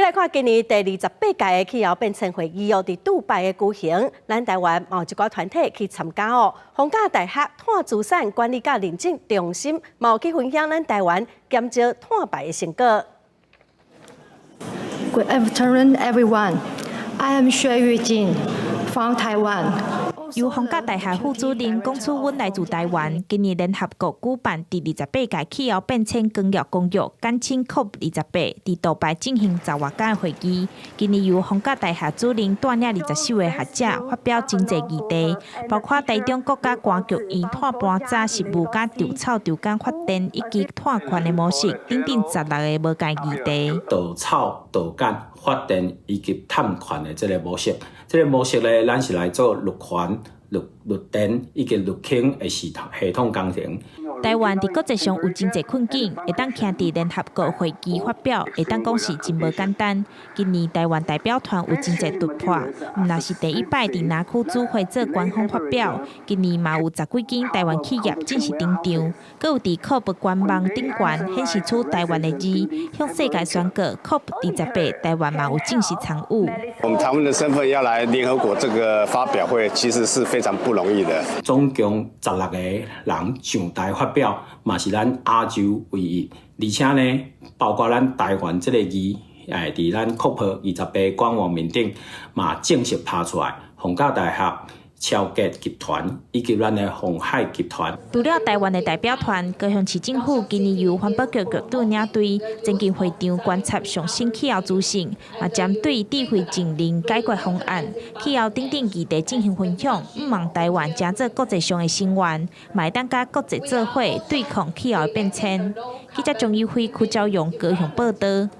来看今年第28届的气候变迁会议哦，伫杜拜的举行，咱台湾有一寡团体去参加哦。逢甲大学碳资产管理甲认证中心，有去分享咱台湾减少碳排的成果。Good afternoon, everyone. I am Xue Yujing from Taiwan. 由逢甲大学副主任讲出，阮来自台湾。今年联合国举办第28届气候变迁纲要公约，简称 COP28，伫杜拜进行10外天的会议。今年由逢甲大学主任带领20首个学者发表真侪议题，包括台中国家关局以碳搬渣食物甲稻草稻杆发电以及碳权的模式，等等16个无界议题。稻草稻杆发电以及碳权的这个模式，这个模式咧，咱是来做绿权。绿电以及绿氢的系统工程。台湾伫国际上有真侪困境，会当徛伫联合国会议发表，会当讲是真无简单。今年台湾代表团有真侪突破，毋那是第一摆伫南区主会做官方发表，今年嘛有10几间台湾企业正式登场，阁有伫 COP 官网顶悬显示出台湾的字，向世界宣告 COP28台湾嘛有正式参与。我们台湾的身份要来联合国这个发表会，其实是非常不容易的。总共16个人上台发表，嘛是咱亚洲唯一，而且呢，包括咱台湾这个字，伫咱 COP28官网面顶嘛正式拍出来，逢甲大学。超吉集团以及咱的鸿海集团。除了台湾的代表团，高雄市政府今年由环保局局长领队前进会场观察上新气候资讯，也针对智慧净零解决方案、气候等等议题进行分享，希望台湾成做国际上的成员，嘛会当甲国际做伙对抗气候变迁。记者钟义辉、邱昭勇高雄报道。